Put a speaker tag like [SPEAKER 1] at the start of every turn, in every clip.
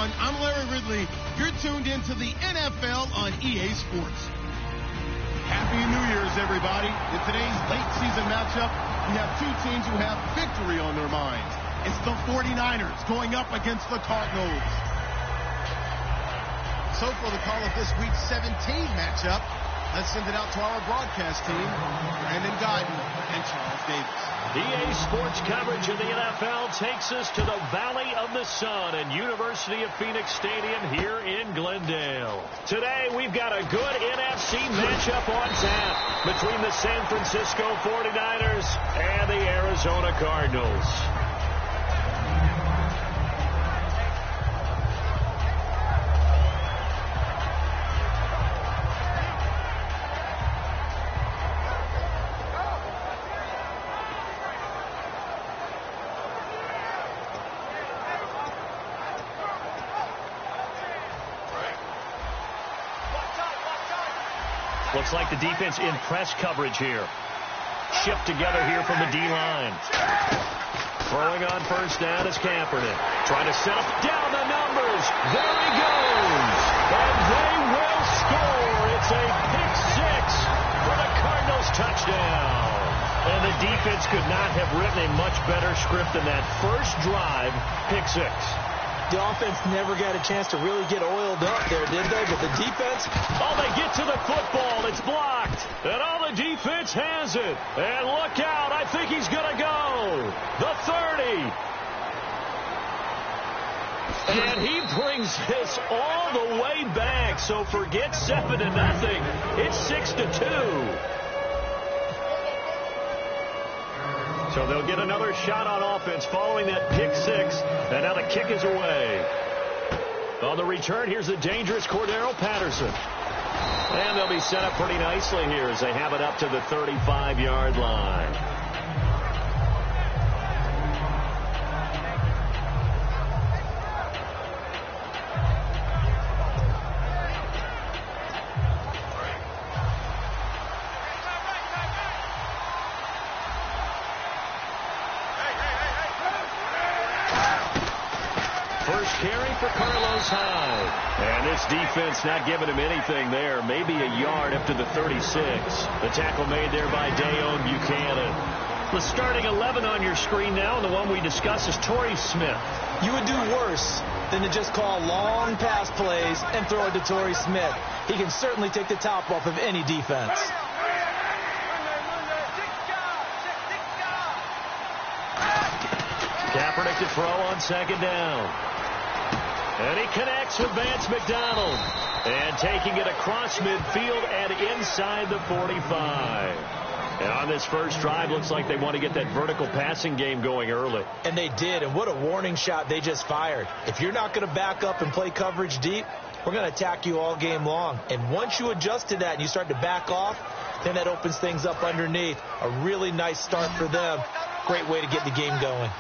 [SPEAKER 1] everyone. I'm Larry Ridley. You're tuned into the NFL on EA Sports. Happy New Year's, everybody. In today's late season matchup, we have two teams who have victory on their minds. It's the 49ers going up against the Cardinals. So for the call of this week 17 matchup, let's send it out to our broadcast team, Brandon Guyton and Charles Davis.
[SPEAKER 2] EA Sports coverage of the NFL takes us to the Valley of the Sun and University of Phoenix Stadium here in Glendale. Today, we've got a good NFC matchup on tap between the San Francisco 49ers and the Arizona Cardinals. Looks like the defense in press coverage here. Shift together here from the D-line. Throwing on first down is Kaepernick. Trying to set up down the numbers. There he goes. And they will score. It's a pick six for the Cardinals touchdown. And the defense could not have written a much better script than that first drive, pick six.
[SPEAKER 3] The offense never got a chance to really get oiled up there, did they? But the defense...
[SPEAKER 2] Oh, they get to the football. It's blocked. And all the defense has it. And look out. I think he's going to go. The 30. And he brings this all the way back. So forget 7-0. It's 6-2. So they'll get another shot on offense following that pick six. And now the kick is away. On the return, here's the dangerous Cordero Patterson. And they'll be set up pretty nicely here as they have it up to the 35-yard line. And this defense not giving him anything there. Maybe a yard up to the 36. The tackle made there by Dayon Buchanan. The starting 11 on your screen now, and the one we discuss is Torrey Smith.
[SPEAKER 3] You would do worse than to just call long pass plays and throw it to Torrey Smith. He can certainly take the top off of any defense.
[SPEAKER 2] Kaepernick to throw on second down. And he connects with Vance McDonald. And taking it across midfield and inside the 45. And on this first drive, looks like they want to get that vertical passing game going early.
[SPEAKER 3] And they did, and what a warning shot they just fired. If you're not going to back up and play coverage deep, we're going to attack you all game long. And once you adjust to that and you start to back off, then that opens things up underneath. A really nice start for them. Great way to get the game going.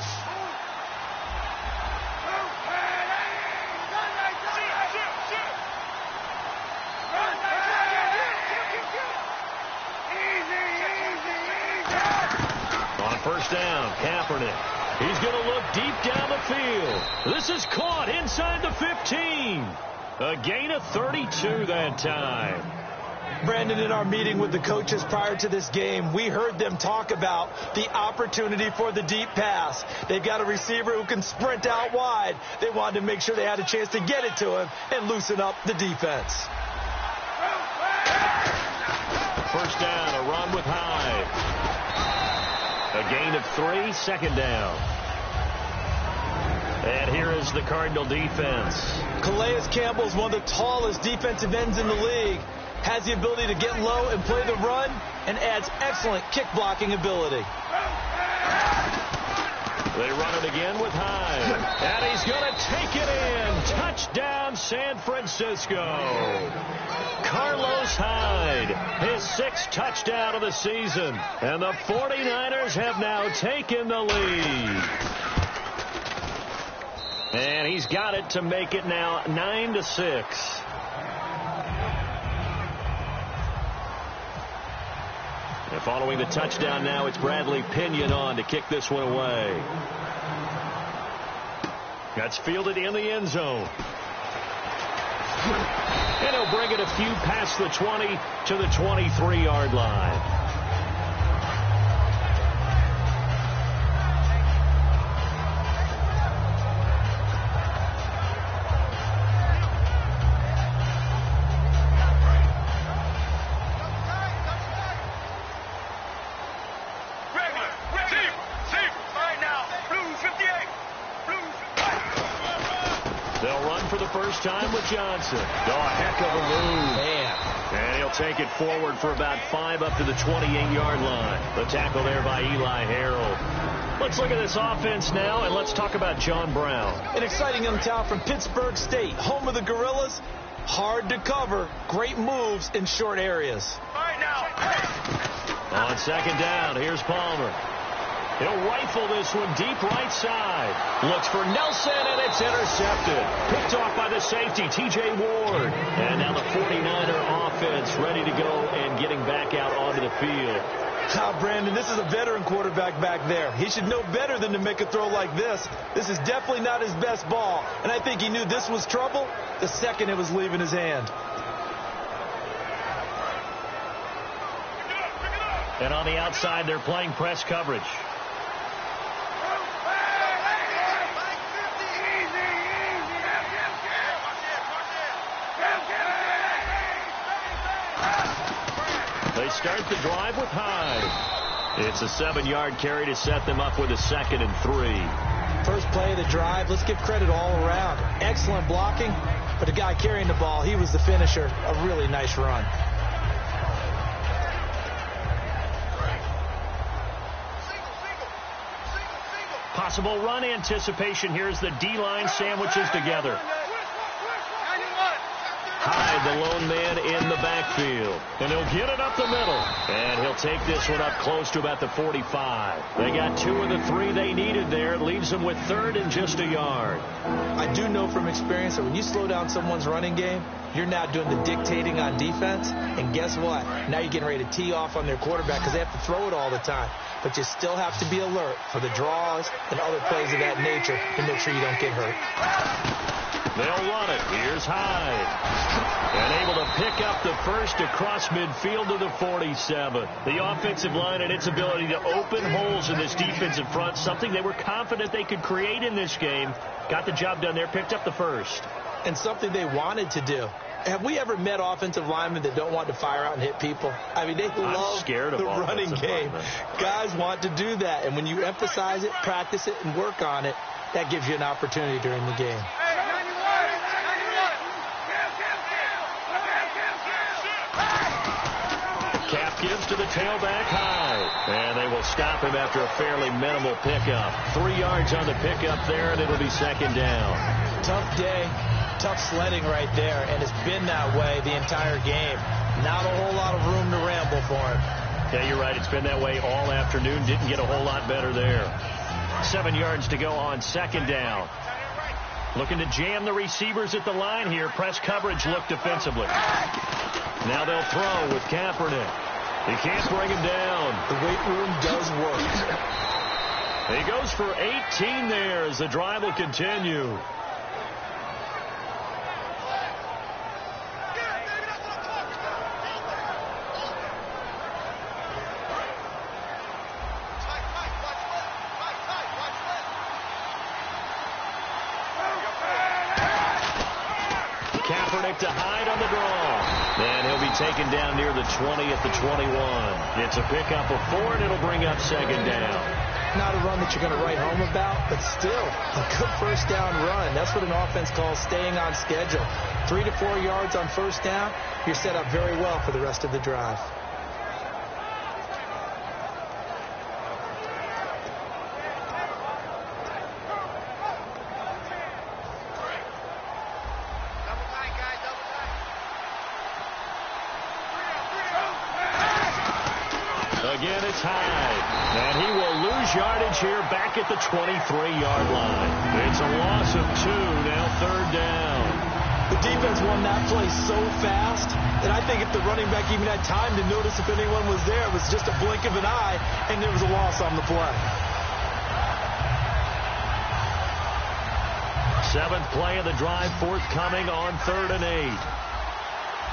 [SPEAKER 2] First down, Kaepernick. He's going to look deep down the field. This is caught inside the 15. A gain of 32 that time.
[SPEAKER 3] Brandon, in our meeting with the coaches prior to this game, we heard them talk about the opportunity for the deep pass. They've got a receiver who can sprint out wide. They wanted to make sure they had a chance to get it to him and loosen up the defense.
[SPEAKER 2] First down, a run with Hyde. A gain of 3, second down. And here is the Cardinal defense.
[SPEAKER 3] Calais Campbell's one of the tallest defensive ends in the league. Has the ability to get low and play the run, and adds excellent kick blocking ability.
[SPEAKER 2] They run it again with Hyde. And he's going to take it in. Touchdown, San Francisco. Carlos Hyde, his 6th touchdown of the season. And the 49ers have now taken the lead. And he's got it to make it now 9-6. And following the touchdown now, it's Bradley Pinion on to kick this one away. That's fielded in the end zone. And he'll bring it a few past the 20 to the 23-yard line. They'll run for the first time with Johnson. Oh, a heck of a move.
[SPEAKER 3] Man.
[SPEAKER 2] And he'll take it forward for about 5 up to the 28-yard line. The tackle there by Eli Harold. Let's look at this offense now, and let's talk about John Brown.
[SPEAKER 3] An exciting young talent from Pittsburgh State, home of the Gorillas. Hard to cover. Great moves in short areas.
[SPEAKER 2] On second down, here's Palmer. He'll rifle this one deep right side. Looks for Nelson, and it's intercepted. Picked off by the safety, T.J. Ward. And now the 49er offense ready to go and getting back out onto the field.
[SPEAKER 3] Now, Brandon, this is a veteran quarterback back there. He should know better than to make a throw like this. This is definitely not his best ball. And I think he knew this was trouble the second it was leaving his hand.
[SPEAKER 2] And on the outside, they're playing press coverage. They start the drive with Hyde. It's a 7-yard carry to set them up with a 2nd and 3.
[SPEAKER 3] First play of the drive, let's give credit all around. Excellent blocking, but the guy carrying the ball, he was the finisher. A really nice run.
[SPEAKER 2] Possible run anticipation here as the D-line sandwiches together. Hyde, the lone man in the backfield. And he'll get it up the middle. And he'll take this one up close to about the 45. They got 2 of the 3 they needed there. It leaves them with 3rd and just a yard.
[SPEAKER 3] I do know from experience that when you slow down someone's running game, you're now doing the dictating on defense. And guess what? Now you're getting ready to tee off on their quarterback because they have to throw it all the time. But you still have to be alert for the draws and other plays of that nature to make sure you don't get hurt.
[SPEAKER 2] They'll run it. Here's Hyde. And able to pick up the first across midfield to the 47. The offensive line and its ability to open holes in this defensive front, something they were confident they could create in this game. Got the job done there, picked up the first.
[SPEAKER 3] And something they wanted to do. Have we ever met offensive linemen that don't want to fire out and hit people? I mean, they love the running game. Guys want to do that. And when you emphasize it, practice it, and work on it, that gives you an opportunity during the game.
[SPEAKER 2] Cap gives to the tailback Hyde. And they will stop him after a fairly minimal pickup. 3 yards on the pickup there, and it'll be 2nd down.
[SPEAKER 3] Tough day, tough sledding right there, and it's been that way the entire game. Not a whole lot of room to ramble for him.
[SPEAKER 2] Yeah, you're right. It's been that way all afternoon. Didn't get a whole lot better there. 7 yards to go on 2nd down. Looking to jam the receivers at the line here. Press coverage look defensively. Now they'll throw with Kaepernick. He can't bring him down.
[SPEAKER 3] The weight room does work.
[SPEAKER 2] He goes for 18 there as the drive will continue. Kaepernick to Hyde on the draw. And he'll be taken down near the 20 at the 21. It's a pickup of 4, and it'll bring up 2nd down.
[SPEAKER 3] Not a run that you're going to write home about, but still a good first down run. That's what an offense calls staying on schedule. 3 to 4 yards on first down, you're set up very well for the rest of the drive.
[SPEAKER 2] Again, it's Hyde. And he will lose yardage here back at the 23-yard line. It's a loss of 2, now 3rd down.
[SPEAKER 3] The defense won that play so fast that I think if the running back even had time to notice if anyone was there, it was just a blink of an eye, and there was a loss on the play.
[SPEAKER 2] Seventh play of the drive forthcoming on 3rd and 8.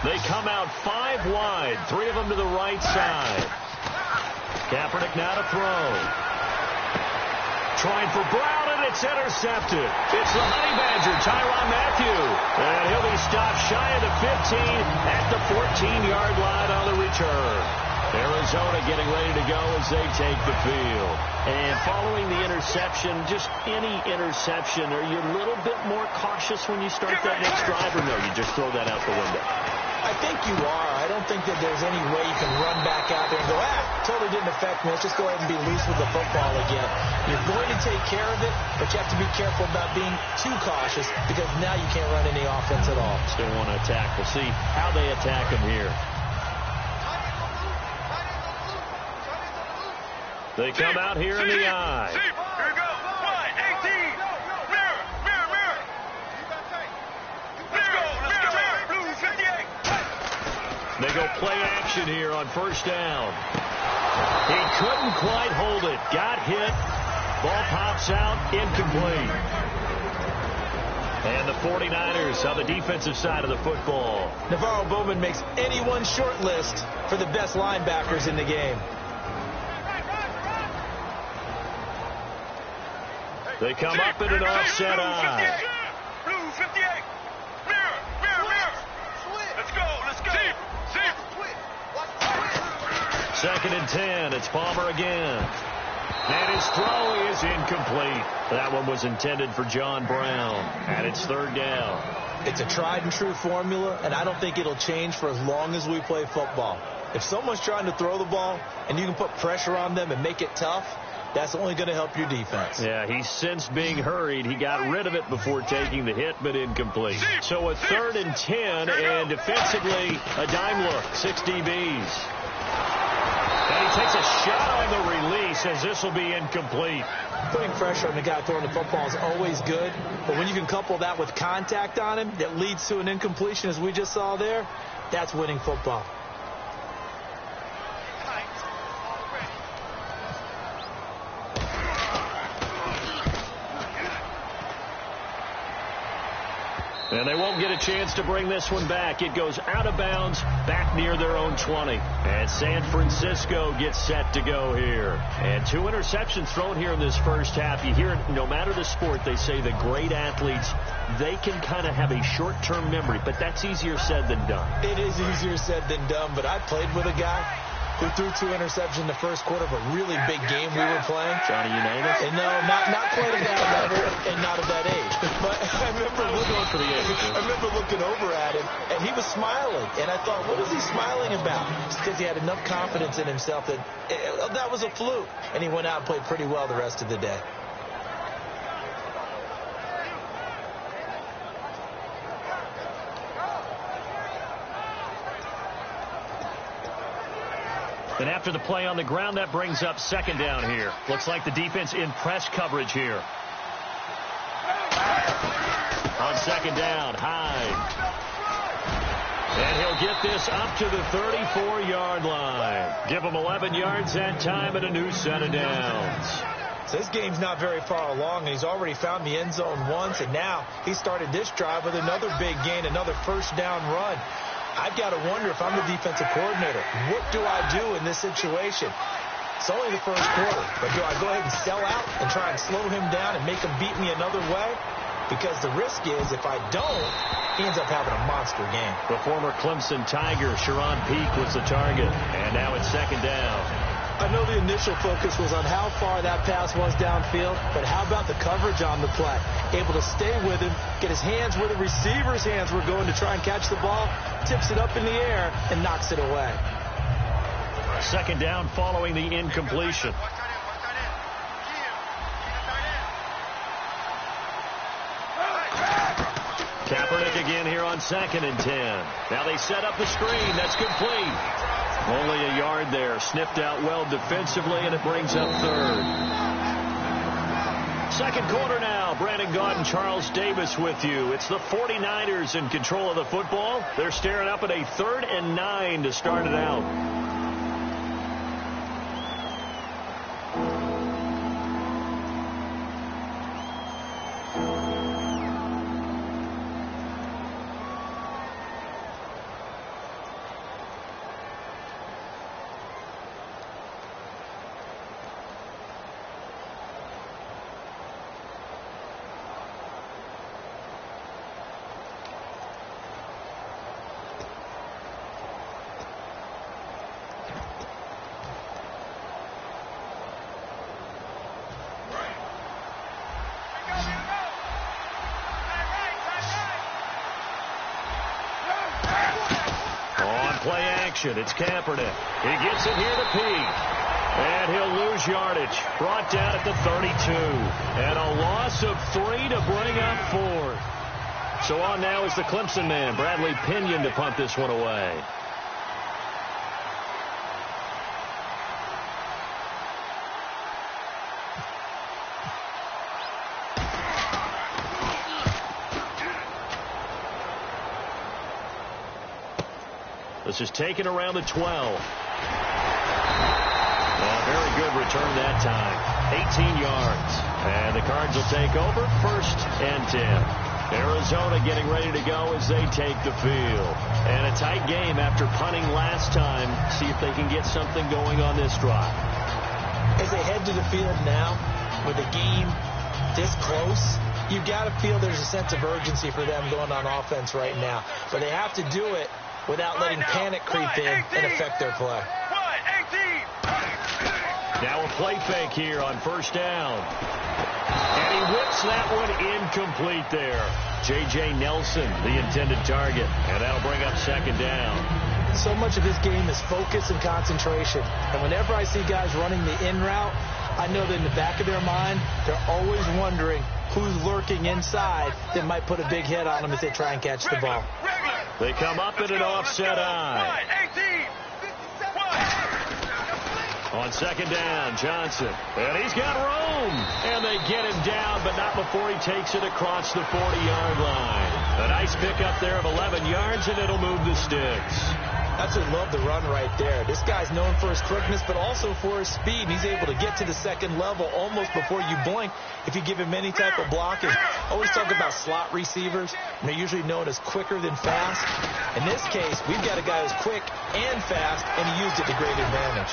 [SPEAKER 2] They come out 5 wide, 3 of them to the right side. Kaepernick now to throw. Trying for Brown, and it's intercepted. It's the Honey Badger, Tyrann Mathieu. And he'll be stopped shy of the 15 at the 14-yard line on the return. Arizona getting ready to go as they take the field. And following the interception, just any interception, are you a little bit more cautious when you start that next drive, or no, you just throw that out the window?
[SPEAKER 3] I think you are. I don't think that there's any way you can run back out there and go, totally didn't affect me. Let's just go ahead and be loose with the football again. You're going to take care of it, but you have to be careful about being too cautious because now you can't run any offense at all.
[SPEAKER 2] Still want to attack. We'll see how they attack him here. They come out here in the eye.
[SPEAKER 4] Here we go. 1, 18. Mirror. Let's go. Blue 58.
[SPEAKER 2] They go play action here on 1st down. He couldn't quite hold it. Got hit. Ball pops out. Incomplete. And the 49ers on the defensive side of the football.
[SPEAKER 3] Navarro Bowman makes anyone's short list for the best linebackers in the game.
[SPEAKER 2] They come up in an offset eye.
[SPEAKER 4] Blue 58. Mirror. Let's go.
[SPEAKER 2] Second and 10. It's Palmer again. And his throw is incomplete. That one was intended for John Brown. And it's 3rd down.
[SPEAKER 3] It's a tried and true formula, and I don't think it'll change for as long as we play football. If someone's trying to throw the ball and you can put pressure on them and make it tough, that's only going to help your defense.
[SPEAKER 2] Yeah, he sensed being hurried. He got rid of it before taking the hit, but incomplete. So a 3rd and 10, and defensively, a dime look. 6 DBs. And he takes a shot on the release as this will be incomplete.
[SPEAKER 3] Putting pressure on the guy throwing the football is always good, but when you can couple that with contact on him that leads to an incompletion, as we just saw there, that's winning football.
[SPEAKER 2] And they won't get a chance to bring this one back. It goes out of bounds back near their own 20. And San Francisco gets set to go here. And 2 interceptions thrown here in this first half. You hear it, no matter the sport, they say the great athletes, they can kind of have a short-term memory, but that's easier said than done.
[SPEAKER 3] It is easier said than done, but I played with a guy who threw 2 interceptions in the first quarter of a really big game we were playing.
[SPEAKER 2] Johnny Unitas?
[SPEAKER 3] And no, not quite at that level and not at that age. But I remember looking over at him, and he was smiling. And I thought, what is he smiling about? It's because he had enough confidence in himself that that was a fluke. And he went out and played pretty well the rest of the day.
[SPEAKER 2] And after the play on the ground, that brings up 2nd down here. Looks like the defense in press coverage here. On 2nd down, Hyde. And he'll get this up to the 34-yard line. Give him 11 yards that time and a new set of downs.
[SPEAKER 3] So this game's not very far along, and he's already found the end zone once, and now he started this drive with another big gain, another 1st down run. I've got to wonder if I'm the defensive coordinator, what do I do in this situation? It's only the first quarter, but do I go ahead and sell out and try and slow him down and make him beat me another way? Because the risk is if I don't, he ends up having a monster game.
[SPEAKER 2] The former Clemson Tiger, Sharon Peak, was the target, and now it's 2nd down.
[SPEAKER 3] I know the initial focus was on how far that pass was downfield, but how about the coverage on the play? Able to stay with him, get his hands where the receiver's hands were going to try and catch the ball, tips it up in the air, and knocks it away.
[SPEAKER 2] 2nd down following the incompletion. Kaepernick again here on 2nd and 10. Now they set up the screen. That's complete. Only a yard there. Sniffed out well defensively, and it brings up 3rd. 2nd quarter now. Brandon Gaudin and Charles Davis with you. It's the 49ers in control of the football. They're staring up at a 3rd and 9 to start it out. play action. It's Kaepernick. He gets it here to Pete. And he'll lose yardage. Brought down at the 32. And a loss of 3 to bring up 4. So on now is the Clemson man, Bradley Pinion, to punt this one away. This is taken around the 12. Very good return that time. 18 yards. And the Cards will take over, 1st and 10. Arizona getting ready to go as they take the field. And a tight game after punting last time. See if they can get something going on this drive.
[SPEAKER 3] As they head to the field now, with the game this close, you've got to feel there's a sense of urgency for them going on offense right now. But they have to do it without letting panic creep in and affect their play.
[SPEAKER 2] Now a play fake here on 1st down. And he whips that one incomplete there. J.J. Nelson, the intended target. And that'll bring up 2nd down.
[SPEAKER 3] So much of this game is focus and concentration. And whenever I see guys running the in route, I know that in the back of their mind, they're always wondering who's lurking inside that might put a big hit on them as they try and catch the ball.
[SPEAKER 2] They come up in an offset eye. On 2nd down, Johnson. And he's got room. And they get him down, but not before he takes it across the 40-yard line. A nice pickup there of 11 yards, and it'll move the sticks.
[SPEAKER 3] That's what love the run right there. This guy's known for his quickness, but also for his speed. He's able to get to the 2nd level almost before you blink if you give him any type of blocking. I always talk about slot receivers, and they're usually known as quicker than fast. In this case, we've got a guy who's quick and fast, and he used it to great advantage.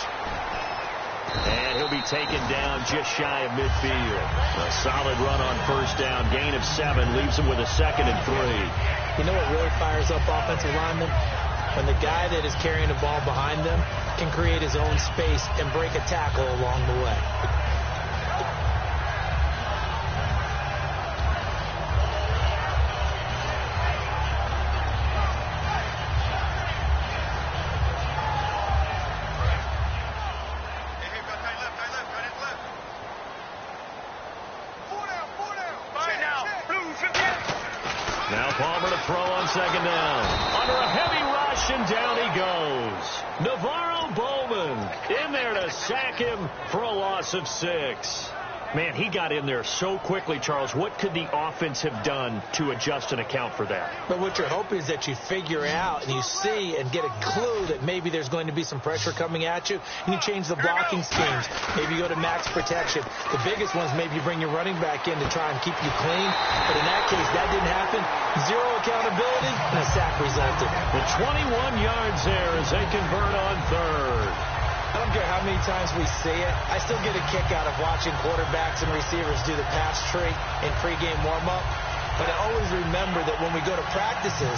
[SPEAKER 2] And he'll be taken down just shy of midfield. A solid run on 1st down. Gain of 7 leaves him with a 2nd and 3.
[SPEAKER 3] You know what really fires up offensive linemen? When the guy that is carrying the ball behind them can create his own space and break a tackle along the way.
[SPEAKER 2] Now Palmer to throw on 2nd down. Under a heavy rush, and down he goes. Navarro Bowman in there to sack him for a loss of 6. Man, he got in there so quickly, Charles. What could the offense have done to adjust and account for that?
[SPEAKER 3] But what you're hoping is that you figure out and you see and get a clue that maybe there's going to be some pressure coming at you, and you change the blocking schemes. Maybe you go to max protection. The biggest one is maybe you bring your running back in to try and keep you clean. But in that case, that didn't happen. 0 accountability, and a sack resulted.
[SPEAKER 2] The 21 yards there as they convert on 3rd.
[SPEAKER 3] I don't care how many times we see it. I still get a kick out of watching quarterbacks and receivers do the pass tree in pregame warm-up. But I always remember that when we go to practices,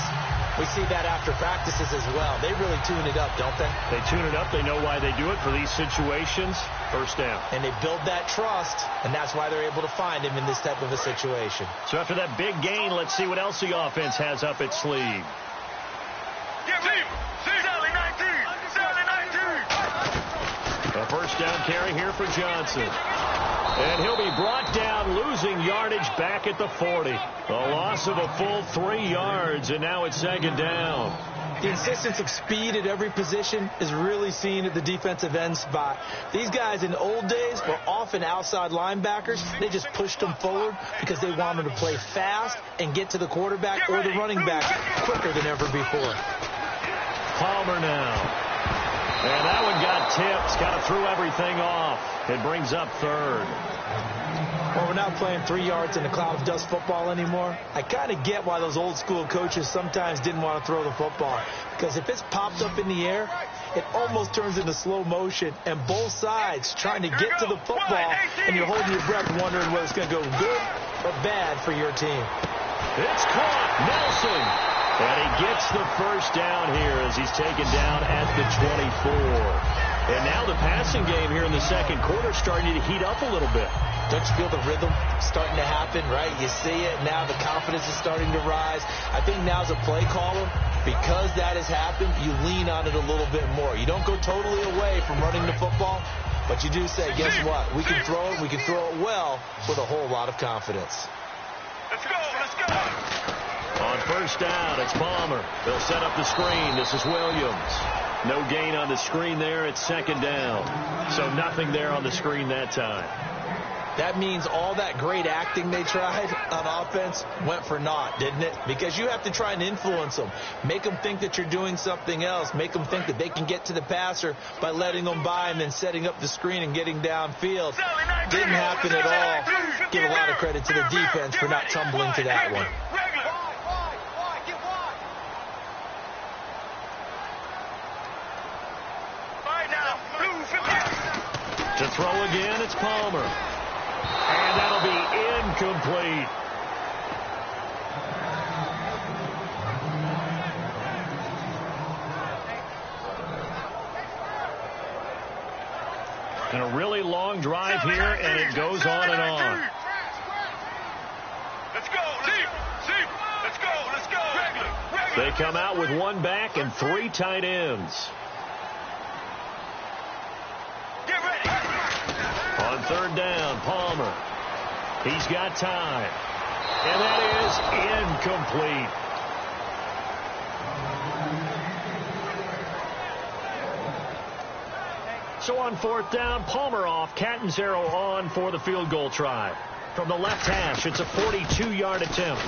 [SPEAKER 3] we see that after practices as well. They really tune it up, don't they?
[SPEAKER 2] They tune it up. They know why they do it for these situations. 1st down.
[SPEAKER 3] And they build that trust, and that's why they're able to find him in this type of a situation.
[SPEAKER 2] So after that big gain, let's see what else the offense has up its sleeve. A 1st down carry here for Johnson. And he'll be brought down, losing yardage back at the 40. A loss of a full 3 yards, and now it's 2nd down.
[SPEAKER 3] The insistence of speed at every position is really seen at the defensive end spot. These guys in the old days were often outside linebackers. They just pushed them forward because they wanted to play fast and get to the quarterback or the running back quicker than ever before.
[SPEAKER 2] Palmer now. And that one got tipped. Kind of threw everything off. It brings up 3rd.
[SPEAKER 3] Well, we're not playing 3 yards in a cloud of dust football anymore. I kind of get why those old school coaches sometimes didn't want to throw the football. Because if it's popped up in the air, it almost turns into slow motion. And both sides trying to get to the football, and you're holding your breath wondering whether it's going to go good or bad for your team.
[SPEAKER 2] It's caught. Nelson. And he gets the 1st down here as he's taken down at the 24. And now the passing game here in the 2nd quarter starting to heat up a little bit.
[SPEAKER 3] Don't you feel the rhythm starting to happen, right? You see it. Now the confidence is starting to rise. I think now as a play caller, Because that has happened, you lean on it a little bit more. You don't go totally away from running the football, but you do say, guess what? We can throw it. We can throw it well with a whole lot of confidence.
[SPEAKER 4] Let's go, let's go.
[SPEAKER 2] On first down, it's Palmer. They'll set up the screen. This is Williams. No gain on the screen there. It's second down. So nothing there on the screen that time.
[SPEAKER 3] That means all that great acting they tried on offense went for naught, didn't it? Because you have to try and influence them. Make them think that you're doing something else. Make them think that they can get to the passer by letting them by and then setting up the screen and getting downfield. Didn't happen at all. Give a lot of credit to the defense for not tumbling to that one.
[SPEAKER 2] To throw again, it's Palmer. And that'll be incomplete. And a really long drive here, and it goes on and on.
[SPEAKER 4] Let's go, let's go, let's go.
[SPEAKER 2] They come out with one back and three tight ends. On third down, Palmer. He's got time. And that is incomplete. So on fourth down, Palmer off. Catanzaro on for the field goal try. From the left hash, it's a 42-yard attempt.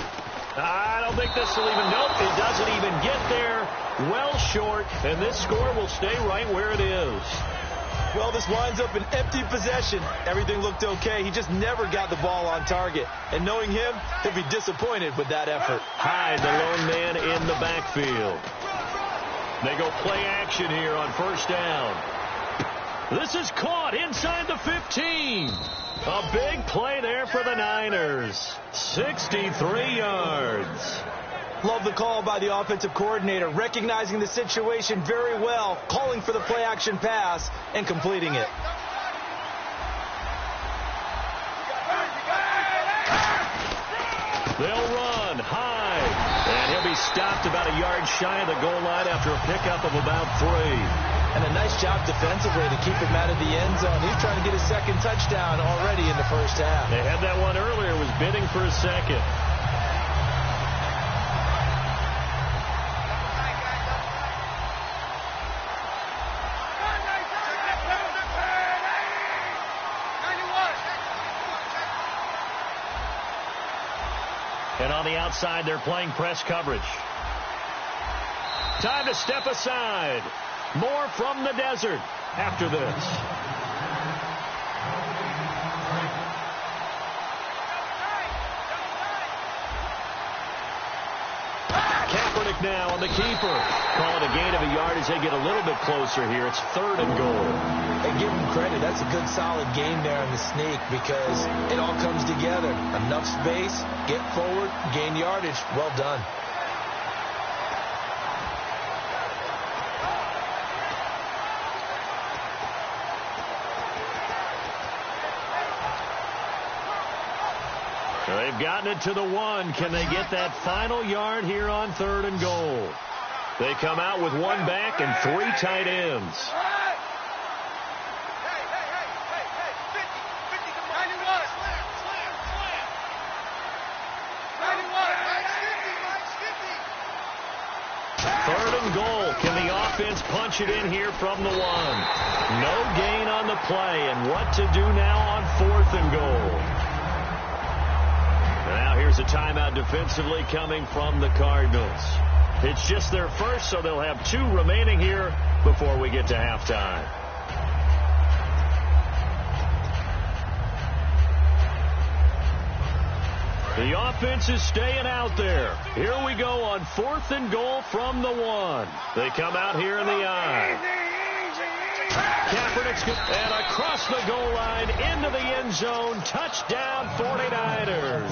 [SPEAKER 2] I don't think this will even, nope, it doesn't even get there. Well short, and this score will stay right where it is.
[SPEAKER 3] Well, this winds up an empty possession. Everything looked okay. He just never got the ball on target. And knowing him, he'll be disappointed with that effort.
[SPEAKER 2] Hyde, the lone man in the backfield. They go play action here on first down. This is caught inside the 15. A big play there for the Niners. 63 yards.
[SPEAKER 3] Love the call by the offensive coordinator, recognizing the situation very well, calling for the play-action pass, and completing it.
[SPEAKER 2] They'll run high, and he'll be stopped about a yard shy of the goal line after a pickup of about 3.
[SPEAKER 3] And a nice job defensively to keep him out of the end zone. He's trying to get his second touchdown already in the first half.
[SPEAKER 2] They had that one earlier, was bidding for a second. And on the outside, they're playing press coverage. Time to step aside. More from the desert after this. Kaepernick now on the keeper. Call it a gain of a yard as they get a little bit closer here. It's third and goal.
[SPEAKER 3] And give him credit. That's a good, solid game there on the sneak because it all comes together. Enough space, get forward, gain yardage. Well done.
[SPEAKER 2] They've gotten it to the 1. Can they get that final yard here on third and goal? They come out with one back and 3 tight ends. Third and goal. Can the offense punch it in here from the 1? No gain on the play. And what to do now on fourth and goal? Now here's a timeout defensively coming from the Cardinals. It's just their first, so they'll have 2 remaining here before we get to halftime. The offense is staying out there. Here we go on fourth and goal from the 1. They come out here in the I. Kaepernick's and across the goal line into the end zone. Touchdown 49ers.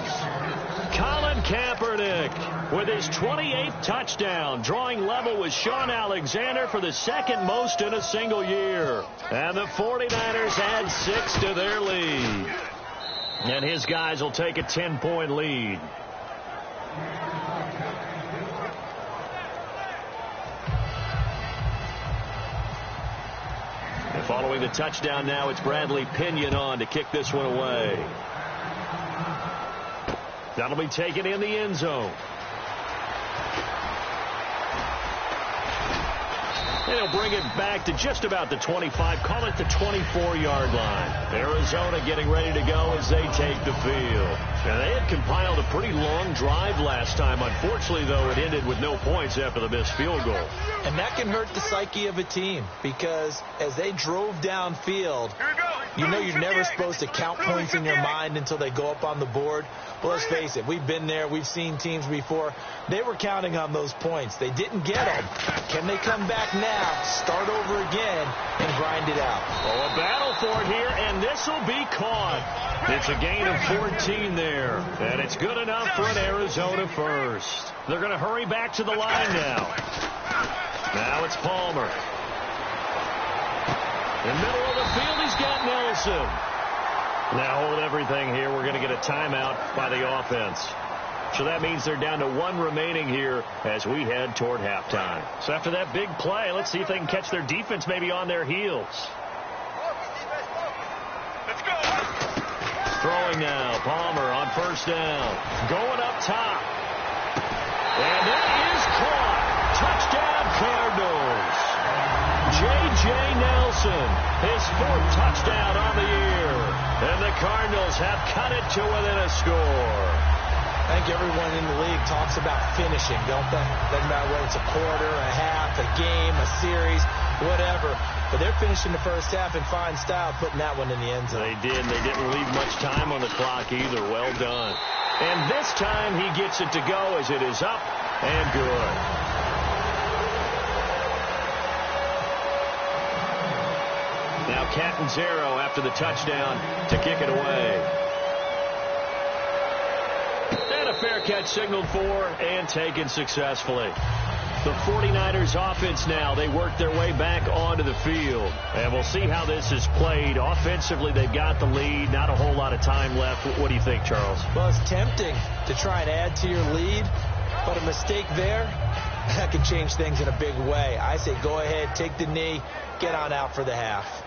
[SPEAKER 2] Colin Kaepernick with his 28th touchdown, drawing level with Sean Alexander for the second most in a single year. And the 49ers add 6 to their lead. And his guys will take a 10-point lead. Following the touchdown now, it's Bradley Pinion on to kick this one away. That'll be taken in the end zone. And he'll bring it back to just about the 25, call it the 24-yard line. Arizona getting ready to go as they take the field. And they had compiled a pretty long drive last time. Unfortunately, though, it ended with no points after the missed field goal.
[SPEAKER 3] And that can hurt the psyche of a team because as they drove downfield, you know you're never supposed to count points in your mind until they go up on the board. Well, let's face it, we've been there. We've seen teams before. They were counting on those points. They didn't get them. Can they come back now, start over again, and grind it out?
[SPEAKER 2] Oh, a battle for it here, and this will be caught. It's a gain of 14 there, and it's good enough for an Arizona first. They're going to hurry back to the line now. Now it's Palmer. In the middle of the field, he's got Nelson. Now hold everything here. We're going to get a timeout by the offense. So that means they're down to one remaining here as we head toward halftime. So after that big play, let's see if they can catch their defense maybe on their heels.
[SPEAKER 4] Let's go.
[SPEAKER 2] Throwing now. Palmer on first down. Going up top. And that is caught. Touchdown Cardinals. J.J. Nelson, his fourth touchdown on the year. And the Cardinals have cut it to within a score.
[SPEAKER 3] I think everyone in the league talks about finishing, don't they? Doesn't matter whether it's a quarter, a half, a game, a series, whatever. But they're finishing the first half in fine style, putting that one in the end zone.
[SPEAKER 2] They did. They didn't leave much time on the clock either. Well done. And this time he gets it to go as it is up and good. Now Catanzaro after the touchdown to kick it away. And a fair catch signaled for and taken successfully. The 49ers offense now, they work their way back onto the field. And we'll see how this is played. Offensively, they've got the lead. Not a whole lot of time left. What do you think, Charles?
[SPEAKER 3] Well, it's tempting to try and add to your lead, but a mistake there, that could change things in a big way. I say go ahead, take the knee, get on out for the half.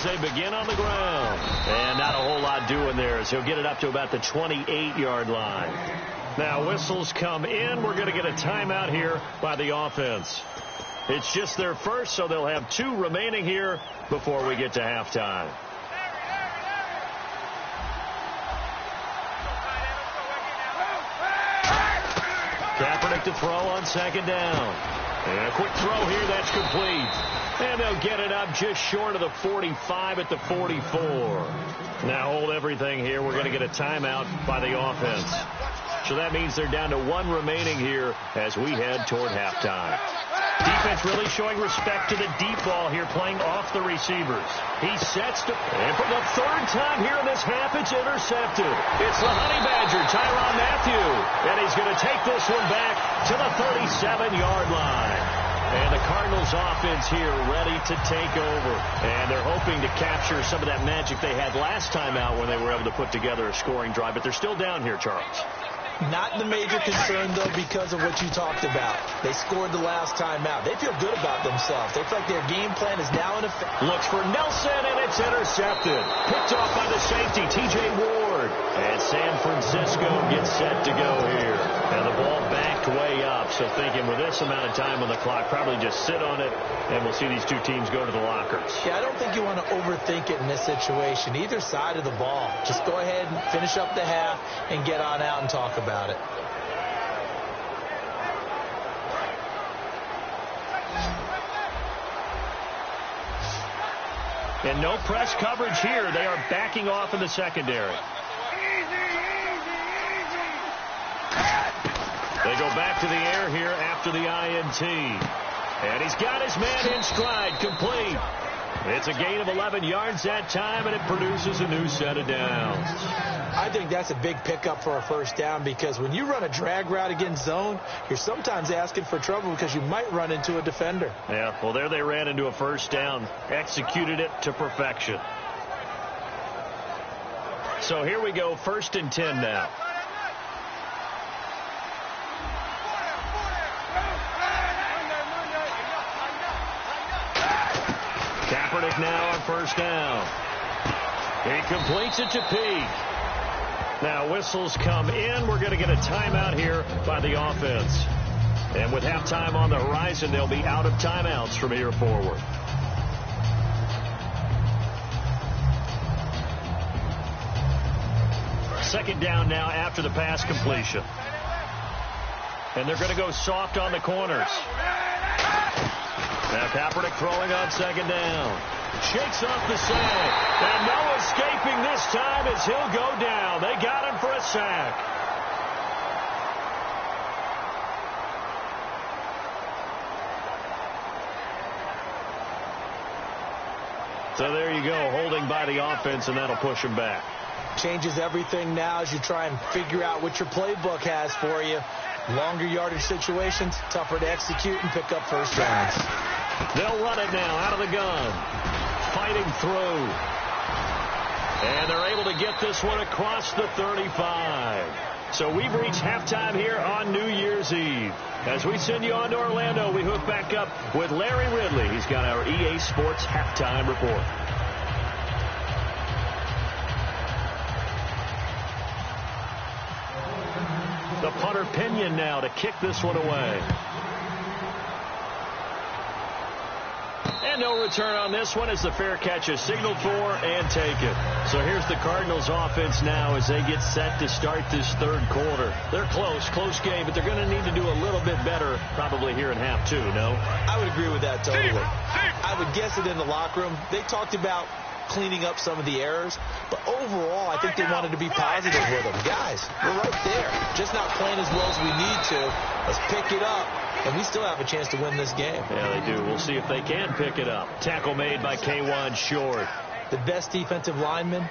[SPEAKER 2] They begin on the ground. And not a whole lot doing there as he'll get it up to about the 28-yard line. Now whistles come in. We're going to get a timeout here by the offense. It's just their first, so they'll have two remaining here before we get to halftime. Kaepernick to throw on second down. And a quick throw here, that's complete. And they'll get it up just short of the 45 at the 44. Now hold everything here. We're going to get a timeout by the offense. So that means they're down to one remaining here as we head toward halftime. Defense really showing respect to the deep ball here, playing off the receivers. He sets to, and for the third time here in this half, it's intercepted. It's the Honey Badger, Tyrann Mathieu, and he's going to take this one back to the 37-yard line. And the Cardinals offense here ready to take over. And they're hoping to capture some of that magic they had last time out when they were able to put together a scoring drive. But they're still down here, Charles.
[SPEAKER 3] Not the major concern, though, because of what you talked about. They scored the last time out. They feel good about themselves. They feel like their game plan is now in effect.
[SPEAKER 2] Looks for Nelson, and it's intercepted. Picked off by the safety, T.J. Ward. And San Francisco gets set to go here. And the ball backed way up. So thinking with this amount of time on the clock, probably just sit on it, and we'll see these two teams go to the lockers.
[SPEAKER 3] Yeah, I don't think you want to overthink it in this situation. Either side of the ball. Just go ahead and finish up the half and get on out and talk about it.
[SPEAKER 2] And no press coverage here. They are backing off in the secondary. They go back to the air here after the INT. And he's got his man in stride, complete. It's a gain of 11 yards that time, and it produces a new set of downs.
[SPEAKER 3] I think that's a big pickup for a first down, because when you run a drag route against zone, you're sometimes asking for trouble because you might run into a defender.
[SPEAKER 2] Yeah, well, there they ran into a first down, executed it to perfection. So here we go, 1st and 10 now. Kaepernick now on 1st down. He completes it to Peak. Now whistles come in. We're going to get a timeout here by the offense. And with halftime on the horizon, they'll be out of timeouts from here forward. Second down now after the pass completion. And they're going to go soft on the corners. Now Kaepernick throwing on 2nd down. Shakes off the sack. And no escaping this time as he'll go down. They got him for a sack. So there you go, holding by the offense, and that'll push him back.
[SPEAKER 3] Changes everything now as you try and figure out what your playbook has for you. Longer yardage situations, tougher to execute and pick up first downs.
[SPEAKER 2] They'll run it now out of the gun. Fighting through. And they're able to get this one across the 35. So we've reached halftime here on New Year's Eve. As we send you on to Orlando, we hook back up with Larry Ridley. He's got our EA Sports halftime report. The punter Pinion now to kick this one away. And no return on this one as the fair catch is signaled for and taken. So here's the Cardinals offense now as they get set to start this 3rd quarter. They're close game, but they're going to need to do a little bit better probably here in half 2, no?
[SPEAKER 3] I would agree with that totally. I would guess it in the locker room. They talked about cleaning up some of the errors, but overall I think they wanted to be positive with them. Guys, we're right there, just not playing as well as we need to. Let's pick it up, and we still have a chance to win this game.
[SPEAKER 2] Yeah, they do. We'll see if they can pick it up. Tackle made by K1 Short.
[SPEAKER 3] The best defensive linemen,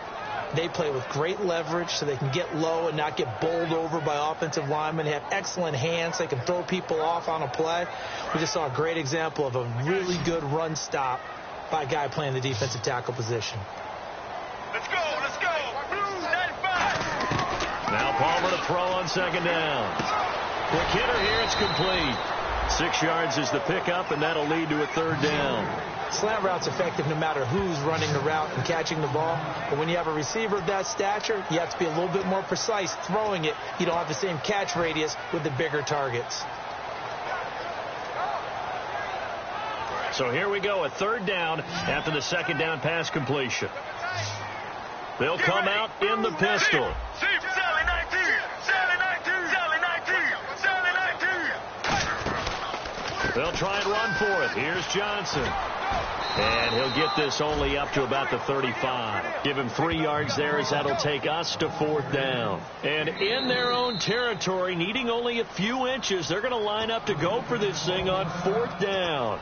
[SPEAKER 3] they play with great leverage so they can get low and not get bowled over by offensive linemen. They have excellent hands. They can throw people off on a play. We just saw a great example of a really good run stop by a guy playing the defensive tackle position.
[SPEAKER 4] Let's go, let's go. Blue 95.
[SPEAKER 2] Now Palmer to throw on 2nd down. Quick hitter here, it's complete. 6 yards is the pickup, and that'll lead to a 3rd down.
[SPEAKER 3] Slant route's effective no matter who's running the route and catching the ball. But when you have a receiver of that stature, you have to be a little bit more precise throwing it. You don't have the same catch radius with the bigger targets.
[SPEAKER 2] So here we go, a 3rd down after the 2nd down pass completion. They'll come out in the pistol. They'll try and run for it. Here's Johnson. And he'll get this only up to about the 35. Give him 3 yards there as that'll take us to 4th down. And in their own territory, needing only a few inches, they're going to line up to go for this thing on 4th down.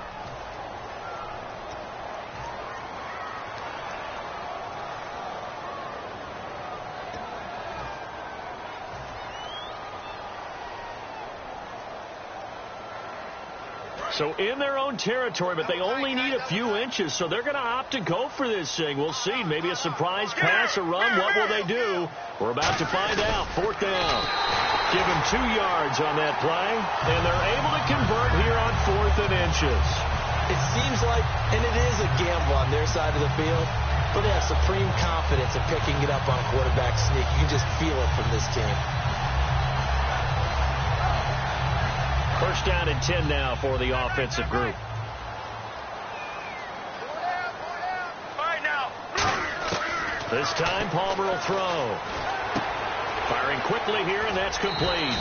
[SPEAKER 2] So in their own territory, but they only need a few inches, so they're going to opt to go for this thing. We'll see. Maybe a surprise pass or run. What will they do? We're about to find out. 4th down. Give him 2 yards on that play, and they're able to convert here on 4th and inches.
[SPEAKER 3] It seems like, and it is a gamble on their side of the field, but they have supreme confidence in picking it up on quarterback sneak. You can just feel it from this team.
[SPEAKER 2] 1st down and 10 now for the offensive group. This time Palmer will throw. Firing quickly here, and that's complete.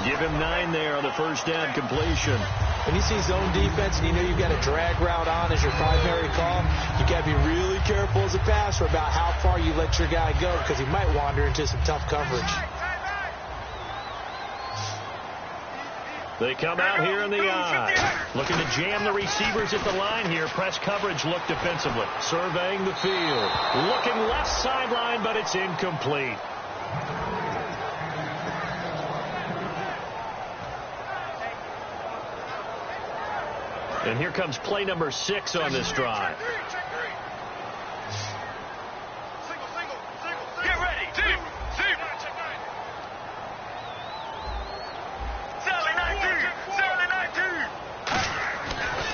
[SPEAKER 2] Give him 9 there on the 1st down completion.
[SPEAKER 3] When you see zone defense and you know you've got a drag route on as your primary call, you got to be really careful as a passer about how far you let your guy go, because he might wander into some tough coverage.
[SPEAKER 2] They come out here in the eye. Looking to jam the receivers at the line here. Press coverage look defensively. Surveying the field. Looking left sideline, but it's incomplete. And here comes play number 6 on this drive.
[SPEAKER 4] Get ready. Deep. Sally 19.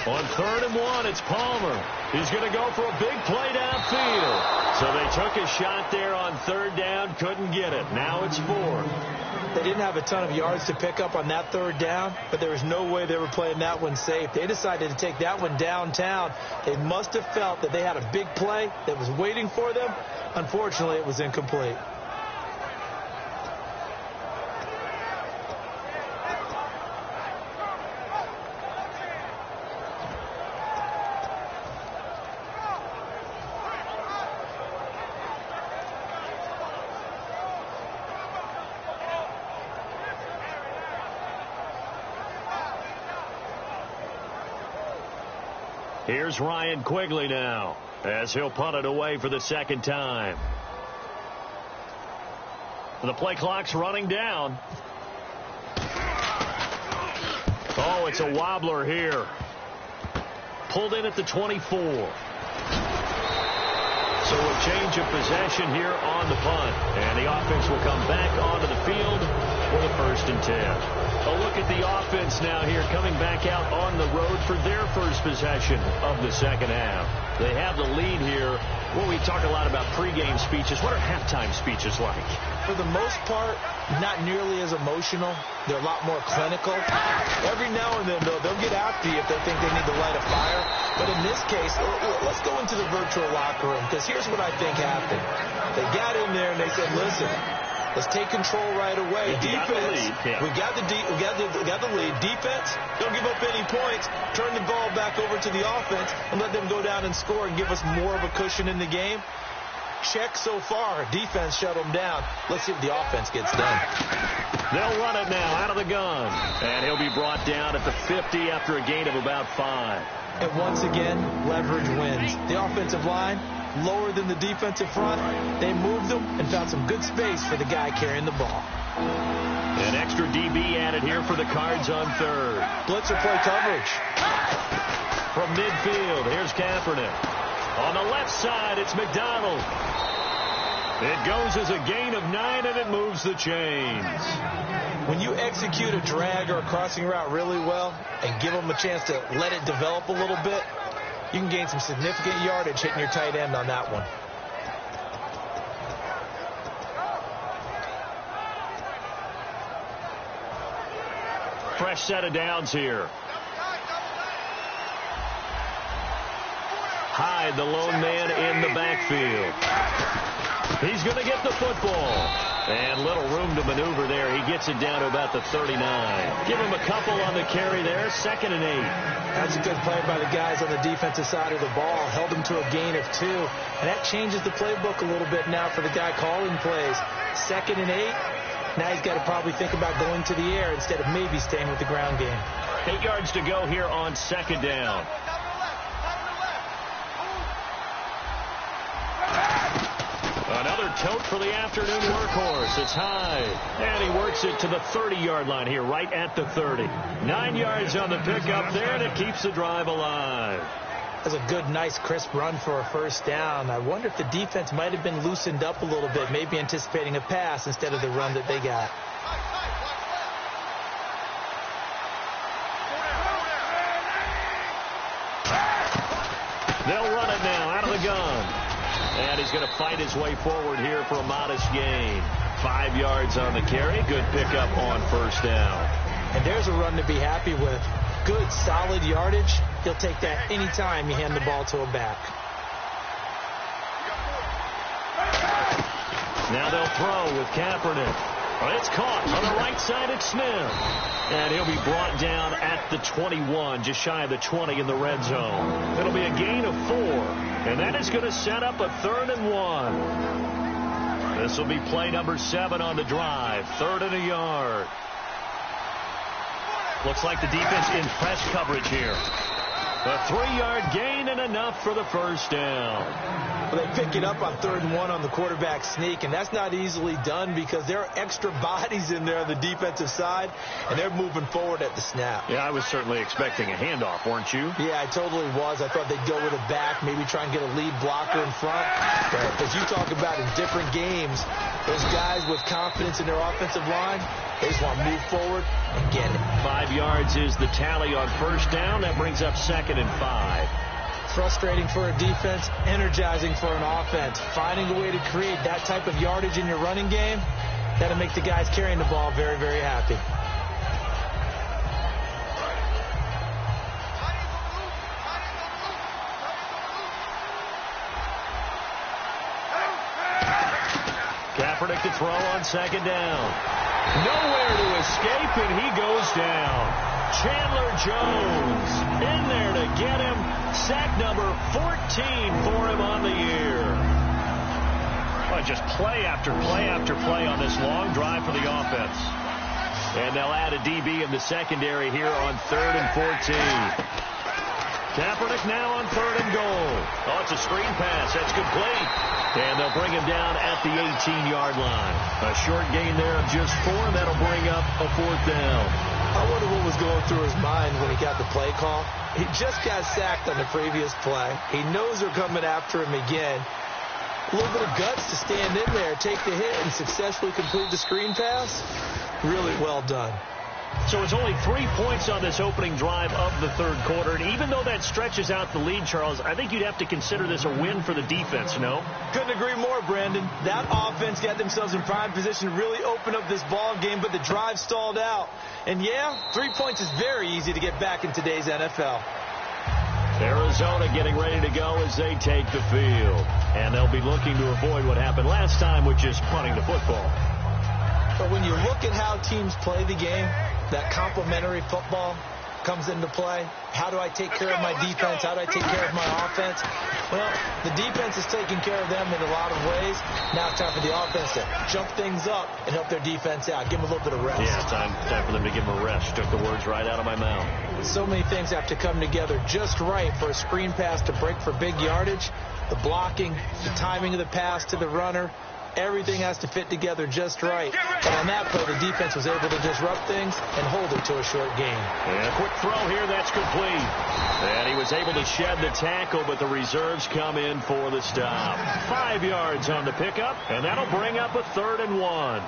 [SPEAKER 2] On 3rd and 1, it's Palmer. He's going to go for a big play downfield. So they took a shot there on 3rd down, couldn't get it. Now it's 4th.
[SPEAKER 3] They didn't have a ton of yards to pick up on that 3rd down, but there was no way they were playing that one safe. They decided to take that one downtown. They must have felt that they had a big play that was waiting for them. Unfortunately, it was incomplete.
[SPEAKER 2] Here's Ryan Quigley now as he'll punt it away for the 2nd time. The play clock's running down. Oh, it's a wobbler here. Pulled in at the 24. So a change of possession here on the punt. And the offense will come back onto the field for the 1st and 10. A look at the offense now here coming back out on the road for their first possession of the 2nd half. They have the lead here. Well, we talk a lot about pregame speeches. What are halftime speeches like?
[SPEAKER 3] For the most part, not nearly as emotional. They're a lot more clinical. Every now and then, though, they'll get after you if they think they need to light a fire. But in this case, let's go into the virtual locker room, because here's what I think happened. They got in there and they said, listen, let's take control right away. Defense, we got the lead. Defense, don't give up any points. Turn the ball back over to the offense and let them go down and score and give us more of a cushion in the game. Check so far. Defense shut them down. Let's see what the offense gets done.
[SPEAKER 2] They'll run it now out of the gun. And he'll be brought down at the 50 after a gain of about 5.
[SPEAKER 3] And once again, leverage wins. The offensive line, lower than the defensive front. They moved them and found some good space for the guy carrying the ball.
[SPEAKER 2] An extra DB added here for the Cards on 3rd.
[SPEAKER 3] Blitzer play coverage.
[SPEAKER 2] From midfield, here's Kaepernick. On the left side, it's McDonald. It goes as a gain of 9, and it moves the chains.
[SPEAKER 3] When you execute a drag or a crossing route really well and give them a chance to let it develop a little bit, you can gain some significant yardage hitting your tight end on that one.
[SPEAKER 2] Fresh set of downs here. Hyde, the lone man in the backfield. He's going to get the football. And little room to maneuver there. He gets it down to about the 39. Give him a couple on the carry there. 2nd and 8.
[SPEAKER 3] That's a good play by the guys on the defensive side of the ball. Held him to a gain of 2. And that changes the playbook a little bit now for the guy calling plays. 2nd and 8. Now he's got to probably think about going to the air instead of maybe staying with the ground game.
[SPEAKER 2] 8 yards to go here on 2nd down. Another tote for the afternoon workhorse. It's Hyde. And he works it to the 30-yard line here, right at the 30. 9 yards on the pickup there, and it keeps the drive alive.
[SPEAKER 3] That's a good, nice, crisp run for a 1st down. I wonder if the defense might have been loosened up a little bit, maybe anticipating a pass instead of the run that they got.
[SPEAKER 2] They'll run it now out of the gun. And he's going to fight his way forward here for a modest gain. 5 yards on the carry. Good pickup on 1st down.
[SPEAKER 3] And there's a run to be happy with. Good, solid yardage. He'll take that anytime you hand the ball to a back.
[SPEAKER 2] Now they'll throw with Kaepernick. It's caught on the right side. It's Smith. And he'll be brought down at the 21, just shy of the 20 in the red zone. It'll be a gain of 4. And that is going to set up a 3rd and 1. This will be play number 7 on the drive. 3rd and a yard. Looks like the defense in press coverage here. A 3-yard gain and enough for the first down.
[SPEAKER 3] Well, they pick it up on 3rd and 1 on the quarterback sneak, and that's not easily done because there are extra bodies in there on the defensive side, and they're moving forward at the snap.
[SPEAKER 2] Yeah, I was certainly expecting a handoff, weren't you?
[SPEAKER 3] Yeah, I totally was. I thought they'd go with a back, maybe try and get a lead blocker in front. But as you talk about in different games, those guys with confidence in their offensive line, they just want to move forward and get it.
[SPEAKER 2] 5 yards is the tally on first down. That brings up 2nd and 5.
[SPEAKER 3] Frustrating for a defense, energizing for an offense. Finding a way to create that type of yardage in your running game, that'll make the guys carrying the ball very, very happy.
[SPEAKER 2] Kaepernick to throw on 2nd down. Nowhere to escape, and he goes down. Chandler Jones in there to get him. Sack number 14 for him on the year. Well, just play after play after play on this long drive for the offense. And they'll add a DB in the secondary here on 3rd and 14. Kaepernick now on 3rd and goal. Oh, it's a screen pass. That's complete. And they'll bring him down at the 18-yard line. A short gain there of just 4, and that'll bring up a 4th down.
[SPEAKER 3] I wonder what was going through his mind when he got the play call. He just got sacked on the previous play. He knows they're coming after him again. A little bit of guts to stand in there, take the hit, and successfully complete the screen pass. Really well done.
[SPEAKER 2] So it's only 3 points on this opening drive of the 3rd quarter. And even though that stretches out the lead, Charles, I think you'd have to consider this a win for the defense, no?
[SPEAKER 3] Couldn't agree more, Brandon. That offense got themselves in prime position to really open up this ball game, but the drive stalled out. And, yeah, 3 points is very easy to get back in today's NFL.
[SPEAKER 2] Arizona getting ready to go as they take the field. And they'll be looking to avoid what happened last time, which is punting the football.
[SPEAKER 3] But when you look at how teams play the game, that complementary football comes into play. How do I take care of my defense? How do I take care of my offense? Well, the defense is taking care of them in a lot of ways. Now it's time for the offense to jump things up and help their defense out. Give them a little bit of rest.
[SPEAKER 2] Yeah, time for them to give them a rest. Took the words right out of my mouth.
[SPEAKER 3] So many things have to come together just right for a screen pass to break for big yardage. The blocking, the timing of the pass to the runner. Everything has to fit together just right. And on that play, the defense was able to disrupt things and hold it to a short gain.
[SPEAKER 2] And a quick throw here, that's complete. And he was able to shed the tackle, but the reserves come in for the stop. 5 yards on the pickup, and that'll bring up a 3rd and 1.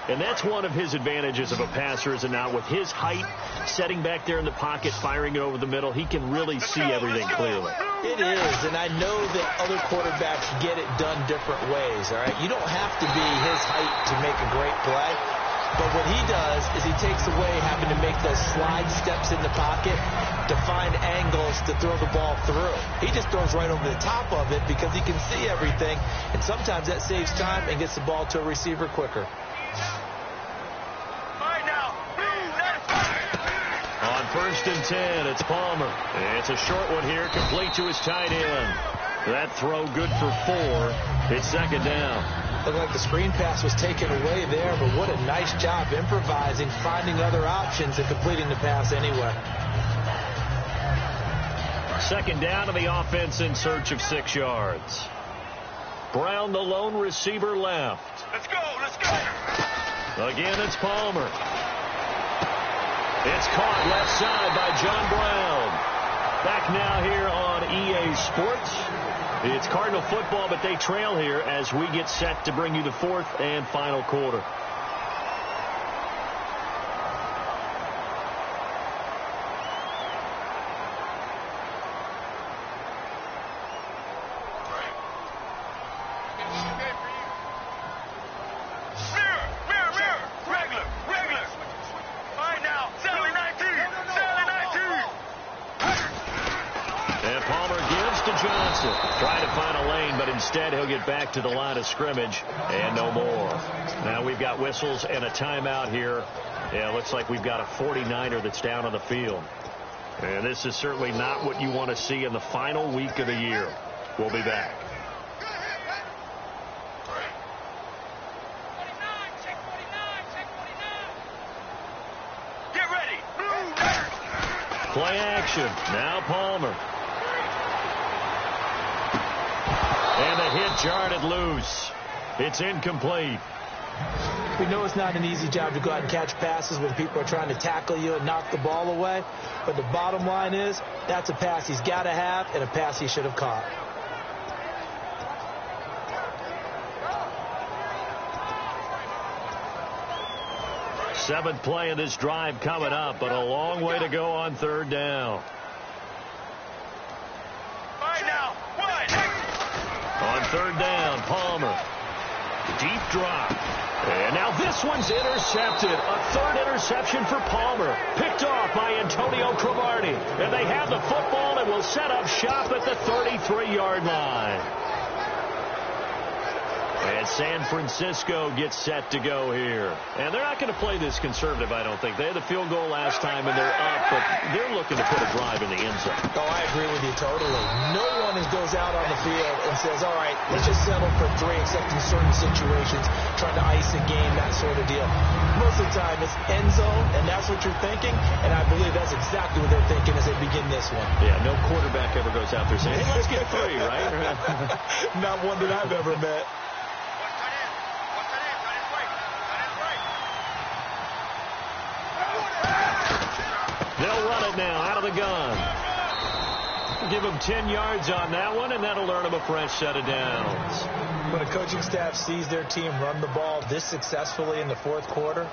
[SPEAKER 2] And that's one of his advantages of a passer, is now with his height, setting back there in the pocket, firing it over the middle, he can really see everything clearly.
[SPEAKER 3] It is, and I know that other quarterbacks get it done different ways, all right? You don't have to be his height to make a great play, but what he does is he takes away having to make those slide steps in the pocket to find angles to throw the ball through. He just throws right over the top of it because he can see everything, and sometimes that saves time and gets the ball to a receiver quicker.
[SPEAKER 2] On 1st and 10, it's Palmer. It's a short one here, complete to his tight end. That throw good for 4. It's 2nd down.
[SPEAKER 3] Looked like the screen pass was taken away there, but what a nice job improvising, finding other options, and completing the pass anyway.
[SPEAKER 2] 2nd down to the offense in search of 6 yards. Brown, the lone receiver, left.
[SPEAKER 4] Let's go, let's go.
[SPEAKER 2] Again, it's Palmer. It's caught left side by John Brown. Back now here on EA Sports. It's Cardinal football, but they trail here as we get set to bring you the 4th and final quarter. Instead, he'll get back to the line of scrimmage and no more. Now we've got whistles and a timeout here. Yeah, it looks like we've got a 49er that's down on the field. And this is certainly not what you want to see in the final week of the year. We'll be back. Play action. Now Palmer. And the hit jarred it loose. It's incomplete.
[SPEAKER 3] We know it's not an easy job to go out and catch passes when people are trying to tackle you and knock the ball away. But the bottom line is, that's a pass he's got to have and a pass he should have caught.
[SPEAKER 2] Seventh play of this drive coming up, but a long way to go on third down. On third down, Palmer. Deep drop. And now this one's intercepted. A third interception for Palmer. Picked off by Antonio Cromartie. And they have the football and will set up shop at the 33-yard line. And San Francisco gets set to go here. And they're not going to play this conservative, I don't think. They had the field goal last time, and they're up, but they're looking to put a drive in the end zone.
[SPEAKER 3] Oh, I agree with you totally. No one goes out on the field and says, all right, let's just settle for 3, except in certain situations, trying to ice a game, that sort of deal. Most of the time, it's end zone, and that's what you're thinking, and I believe that's exactly what they're thinking as they begin this one.
[SPEAKER 2] Yeah, no quarterback ever goes out there saying, hey, let's get 3, right?
[SPEAKER 3] Not one that I've ever met.
[SPEAKER 2] They'll run it now out of the gun. Give them 10 yards on that one, and that'll earn them a fresh set of downs.
[SPEAKER 3] When a coaching staff sees their team run the ball this successfully in the fourth quarter,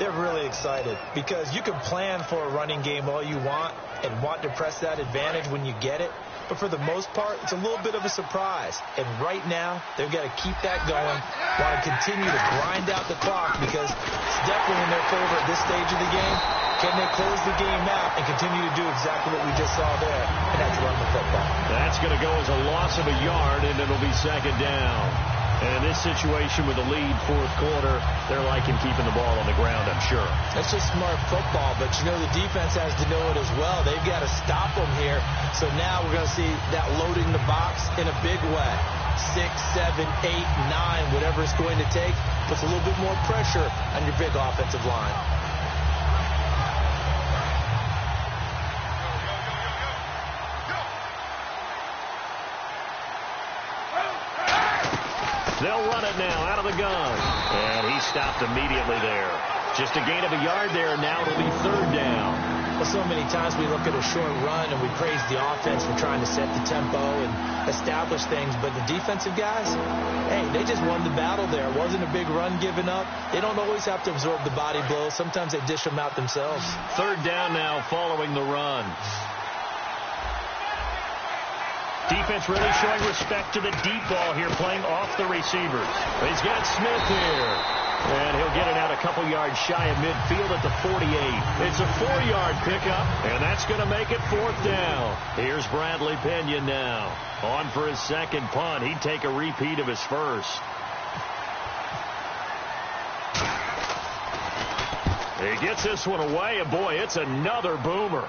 [SPEAKER 3] they're really excited because you can plan for a running game all you want and want to press that advantage when you get it. But for the most part, it's a little bit of a surprise. And right now, they've got to keep that going, want to continue to grind out the clock because it's definitely in their favor at this stage of the game. Can they close the game out and continue to do exactly what we just saw there, and that's run the football?
[SPEAKER 2] That's going to go as a loss of a yard, and it'll be second down. And in this situation with a lead fourth quarter, they're liking keeping the ball on the ground, I'm sure.
[SPEAKER 3] That's just smart football, but you know the defense has to know it as well. They've got to stop them here. So now we're going to see that loading the box in a big way. 6, 7, 8, 9, whatever it's going to take, puts a little bit more pressure on your big offensive line.
[SPEAKER 2] They'll run it now out of the gun. And he stopped immediately there. Just a gain of a yard there. Now it'll be third down.
[SPEAKER 3] Well, so many times we look at a short run and we praise the offense for trying to set the tempo and establish things. But the defensive guys, hey, they just won the battle there. It wasn't a big run given up. They don't always have to absorb the body blows. Sometimes they dish them out themselves.
[SPEAKER 2] Third down now following the run. Defense really showing respect to the deep ball here, playing off the receivers. He's got Smith here. And he'll get it out a couple yards shy of midfield at the 48. It's a 4-yard pickup, and that's going to make it fourth down. Here's Bradley Pinion now. On for his second punt. He'd take a repeat of his first. He gets this one away, and boy, it's another boomer.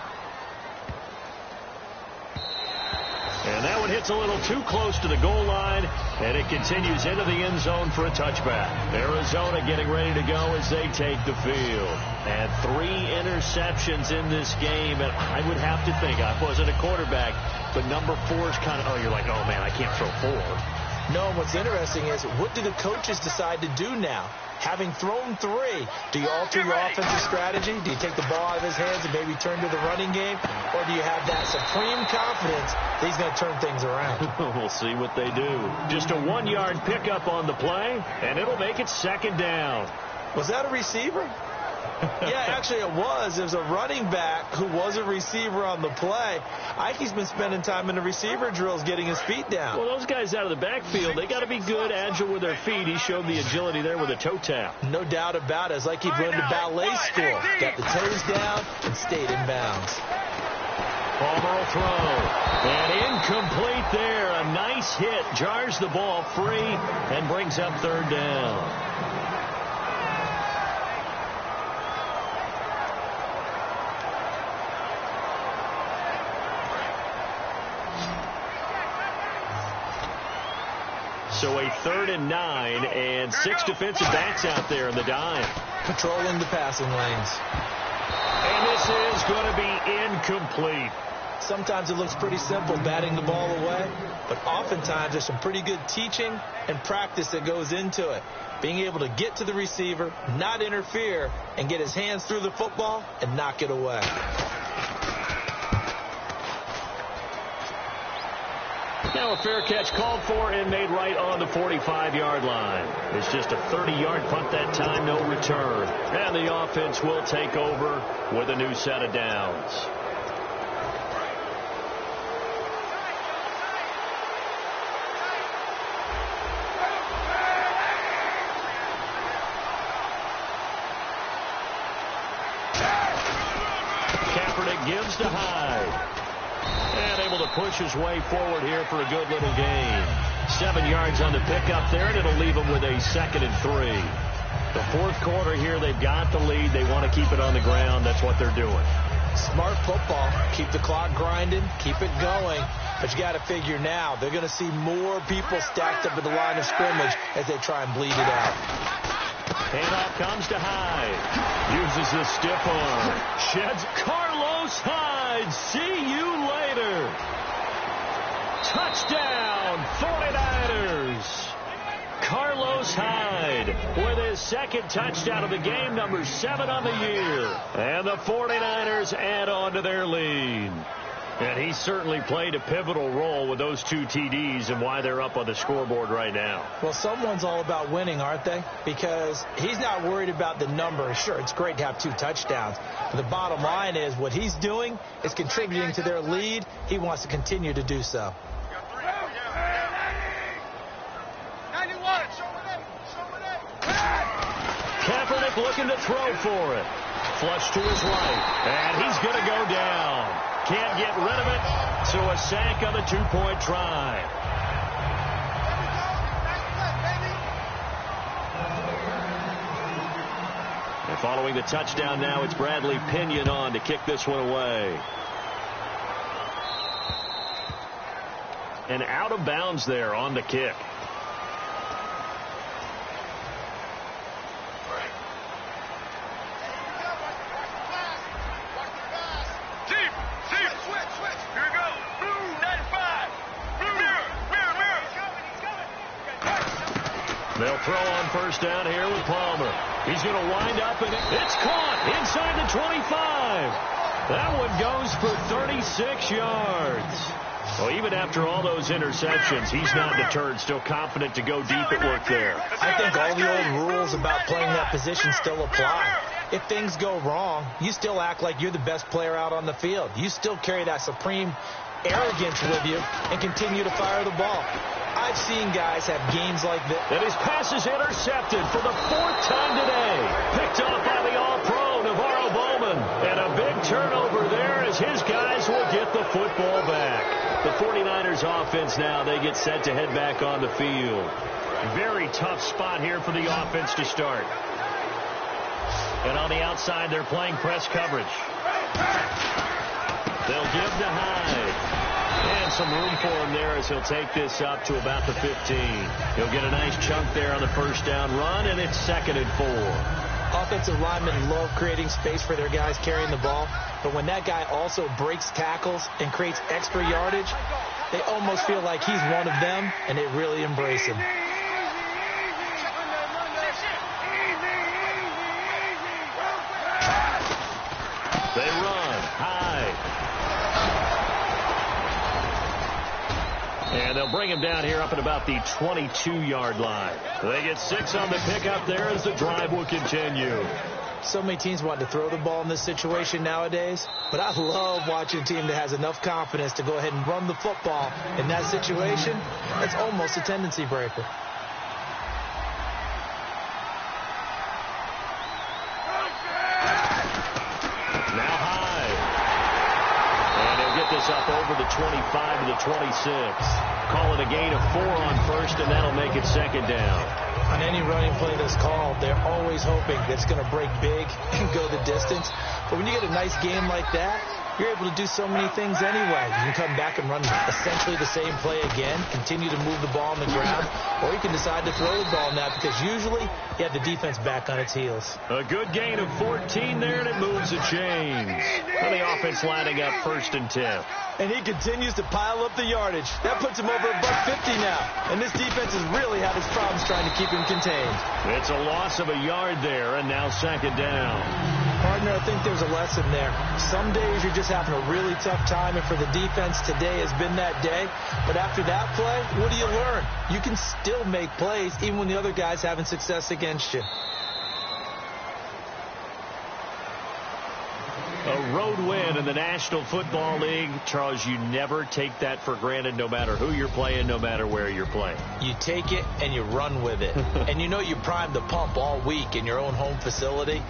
[SPEAKER 2] And that one hits a little too close to the goal line, and it continues into the end zone for a touchback. Arizona getting ready to go as they take the field. And 3 interceptions in this game, and I would have to think, I wasn't a quarterback, but number 4 is kind of, oh, you're like, oh, man, I can't throw 4.
[SPEAKER 3] No, and what's interesting is, what do the coaches decide to do now? Having thrown 3, do you alter your offensive strategy? Do you take the ball out of his hands and maybe turn to the running game? Or do you have that supreme confidence that he's going to turn things around?
[SPEAKER 2] We'll see what they do. Just a 1-yard pickup on the play, and it'll make it second down.
[SPEAKER 3] Was that a receiver? Yeah, actually it was. It was a running back who was a receiver on the play. Ike's been spending time in the receiver drills getting his feet down.
[SPEAKER 2] Well, those guys out of the backfield, they got to be good, agile with their feet. He showed the agility there with a toe tap.
[SPEAKER 3] No doubt about it. It's like he'd run to ballet school. Got the toes down and stayed in bounds.
[SPEAKER 2] Palmer will throw. And incomplete there. A nice hit. Jars the ball free and brings up third down. So a 3rd and 9 and 6 defensive backs out there in the dime.
[SPEAKER 3] Patrolling the passing lanes.
[SPEAKER 2] And this is going to be incomplete.
[SPEAKER 3] Sometimes it looks pretty simple batting the ball away, but oftentimes there's some pretty good teaching and practice that goes into it. Being able to get to the receiver, not interfere, and get his hands through the football and knock it away.
[SPEAKER 2] Now a fair catch called for and made right on the 45-yard line. It's just a 30-yard punt that time, no return. And the offense will take over with a new set of downs. Gives to Hyde. And able to push his way forward here for a good little gain. 7 yards on the pickup there, and it'll leave him with a 2nd and 3. The fourth quarter here, they've got the lead. They want to keep it on the ground. That's what they're doing.
[SPEAKER 3] Smart football. Keep the clock grinding. Keep it going. But you got to figure now, they're going to see more people stacked up at the line of scrimmage as they try and bleed it out.
[SPEAKER 2] Handoff comes to Hyde. Uses the stiff arm. Sheds Carlos Hyde. See you later. Touchdown, 49ers. Carlos Hyde with his 2nd touchdown of the game, number 7 on the year. And the 49ers add on to their lead. And he certainly played a pivotal role with those 2 TDs and why they're up on the scoreboard right now.
[SPEAKER 3] Well, someone's all about winning, aren't they? Because he's not worried about the number. Sure, it's great to have 2 touchdowns. But the bottom line is what he's doing is contributing to their lead. He wants to continue to do so.
[SPEAKER 2] Kaepernick looking to throw for it. Flush to his right. And he's going to go down. Can't get rid of it, so a sack on the 2-point try. And following the touchdown now, it's Bradley Pinion on to kick this one away. And out of bounds there on the kick. They'll throw on first down here with Palmer. He's going to wind up, and it's caught inside the 25. That one goes for 36 yards. Well, even after all those interceptions, he's not deterred, still confident to go deep at work there.
[SPEAKER 3] I think all the old rules about playing that position still apply. If things go wrong, you still act like you're the best player out on the field. You still carry that supreme arrogance with you and continue to fire the ball. I've seen guys have games like this.
[SPEAKER 2] And his pass is intercepted for the 4th time today. Picked off by the all-pro Navarro Bowman. And a big turnover there as his guys will get the football back. The 49ers offense now, they get set to head back on the field. Very tough spot here for the offense to start. And on the outside, they're playing press coverage. They'll give to Hyde. And some room for him there as he'll take this up to about the 15. He'll get a nice chunk there on the first down run, and it's 2nd and 4.
[SPEAKER 3] Offensive linemen love creating space for their guys carrying the ball, but when that guy also breaks tackles and creates extra yardage, they almost feel like he's one of them, and they really embrace him.
[SPEAKER 2] They run high. And they'll bring him down here up at about the 22-yard line. They get 6 on the pickup there as the drive will continue.
[SPEAKER 3] So many teams want to throw the ball in this situation nowadays, but I love watching a team that has enough confidence to go ahead and run the football in that situation. It's almost a tendency breaker.
[SPEAKER 2] Now high. And he'll get this up over the 25 to the 26. Call it a gain of 4 on first, and that'll make it 2nd down.
[SPEAKER 3] On any running play that's called, they're always hoping that it's going to break big and go the distance. But when you get a nice game like that, you're able to do so many things anyway. You can come back and run essentially the same play again, continue to move the ball on the ground, or you can decide to throw the ball now because usually you have the defense back on its heels.
[SPEAKER 2] A good gain of 14 there, and it moves the chains. And the offense lining up 1st and 10.
[SPEAKER 3] And he continues to pile up the yardage. That puts him over $150 now. And this defense has really had its problems trying to keep him contained.
[SPEAKER 2] It's a loss of a yard there, and now 2nd down.
[SPEAKER 3] Partner, I think there's a lesson there. Some days you're just having a really tough time, and for the defense, today has been that day. But after that play, what do you learn? You can still make plays even when the other guy's having success against you.
[SPEAKER 2] A road win in the National Football League. Charles, you never take that for granted no matter who you're playing, no matter where you're playing.
[SPEAKER 3] You take it and you run with it. And you know you primed the pump all week in your own home facility.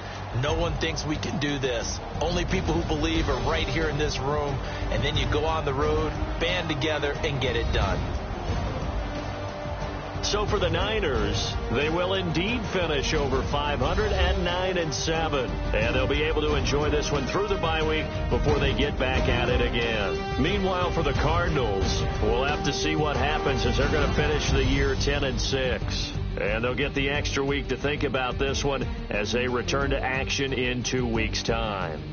[SPEAKER 3] No one thinks we can do this. Only people who believe are right here in this room. And then you go on the road, band together, and get it done.
[SPEAKER 2] So for the Niners, they will indeed finish over 500 at 9-7. And they'll be able to enjoy this one through the bye week before they get back at it again. Meanwhile, for the Cardinals, we'll have to see what happens as they're going to finish the year 10-6. And they'll get the extra week to think about this one as they return to action in 2 weeks' time.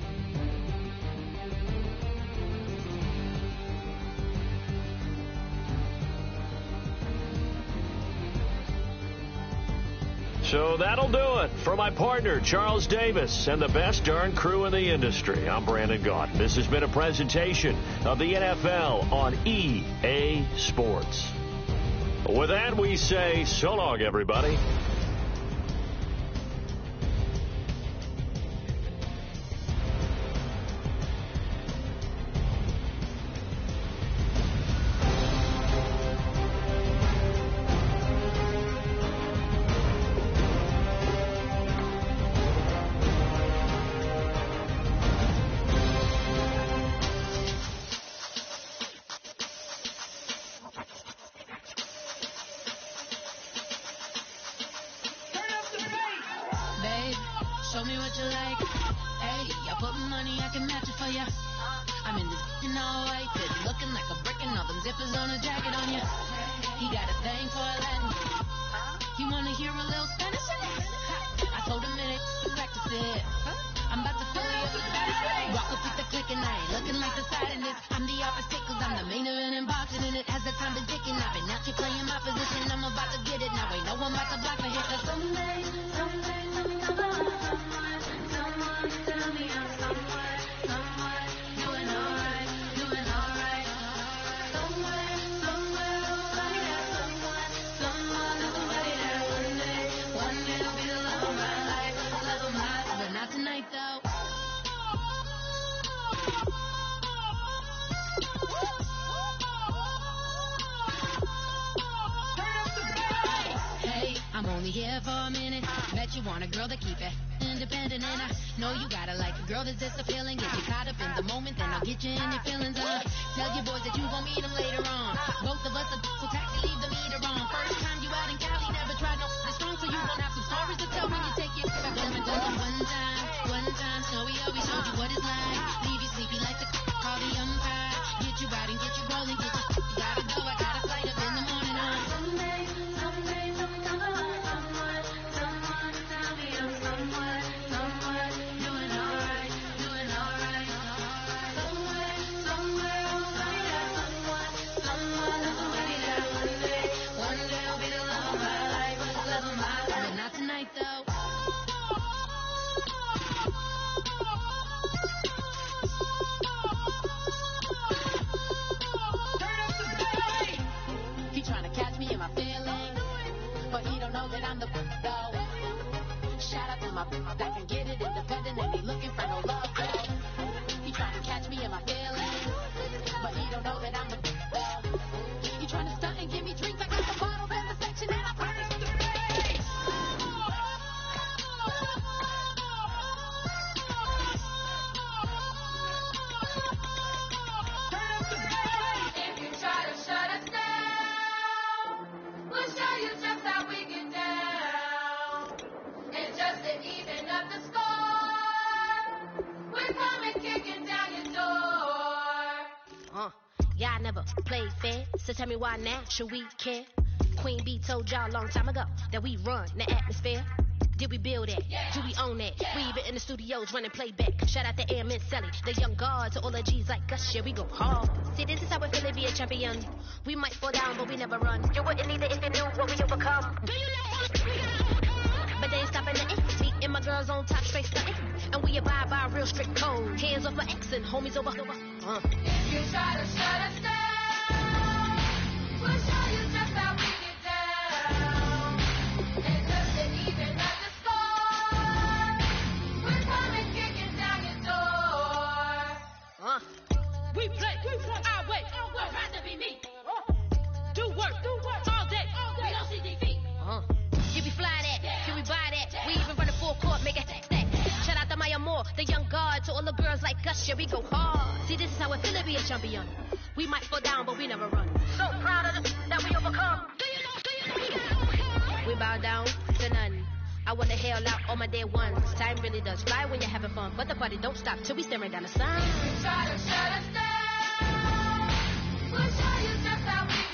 [SPEAKER 2] So that'll do it for my partner, Charles Davis, and the best darn crew in the industry. I'm Brandon Gaunt. This has been a presentation of the NFL on EA Sports. With that, we say so long, everybody.
[SPEAKER 5] Show me what you like. Hey, I put money, I can match it for ya. I'm in this all white, looking like a brick and all them zippers on a jacket on ya. He got a thing for a Latin. He wanna hear a little Spanish? I told him it ain't practice it. I'm about to fill you up with Spanish. Walk up with the click and I ain't looking like the side in this. I'm the opposite cause I'm the main event in boxing and it has the time been ticking. I've been out here playing my position. I'm about to get it now. Ain't no one about to block the hit. Cause someday, someone tell me I'm someone doing alright, doing alright. Somewhere, somebody got someone, somebody that one day will be the love of my life, but not tonight though. Hey, I'm only here for a minute. Bet you want a girl to keep it independent, and I know you gotta like a girl that's this appealing. Get you caught up in the moment, then I'll get you in your feelings. Tell your boys that you gon' meet them later on. Both of us are so taxi, leave the meter on. First time you out in Cali, never tried no strong, so you gon' have some stories to tell when you take your back. One time, so we always showed you what it's like. Leave you sleepy like the call the umpire. Get you out and get you rolling, get you gotta go. I got a flight up in the morning on. Someday, someone tell me I'm someone doing alright, doing alright. Somewhere, somebody got somebody that one day will be the love of my life, but not tonight though. He trying to catch me in my feelings, but he don't know that I'm the though. Shout out to my that can get it independent and he looking for no love though. He trying to catch me in my feelings, but he don't know that I'm the though. He trying to stunt and give me drinks. I got the bottles in the section and I promise to race. If you try to shut us down, we'll show you just how we get down. And just to even up the score, we're coming kicking down your door. Y'all never played fair, so tell me why now should we care? Queen B told y'all a long time ago that we run the atmosphere. Did we build it? Do we own it? We even in the studios running playback. Shout out to Airman Sally, the young guard, to all the G's like us. Yeah, we go hard. See, this is how we feel to be a champion. We might fall down, but we never run. You wouldn't need it if you knew what we overcome. Do you know what we got? But they ain't stopping nothing. Me and my girls on top straight stunting. And we abide by a real strict code. Hands off my ex and homies over.
[SPEAKER 6] If you try to shut us down, we'll show you just how we get down. It doesn't even matter.
[SPEAKER 5] We play our way, our right to be me. Do work all day. We don't see defeat. Can we fly that? Can we buy that? We even run a full court, make it stack. Shout out to Maya Moore, the young guard, to all the girls like us. Yeah, we go hard. See, this is how it feel to be a champion. We might fall down, but we never run. So proud of that we overcome. Do you know we got overcome? We bow down to none. I want to hail out all my day ones. Time really does fly when you're having fun, but the party don't stop till we staring down the sun.
[SPEAKER 6] If you try to shut us down, we'll show you just how we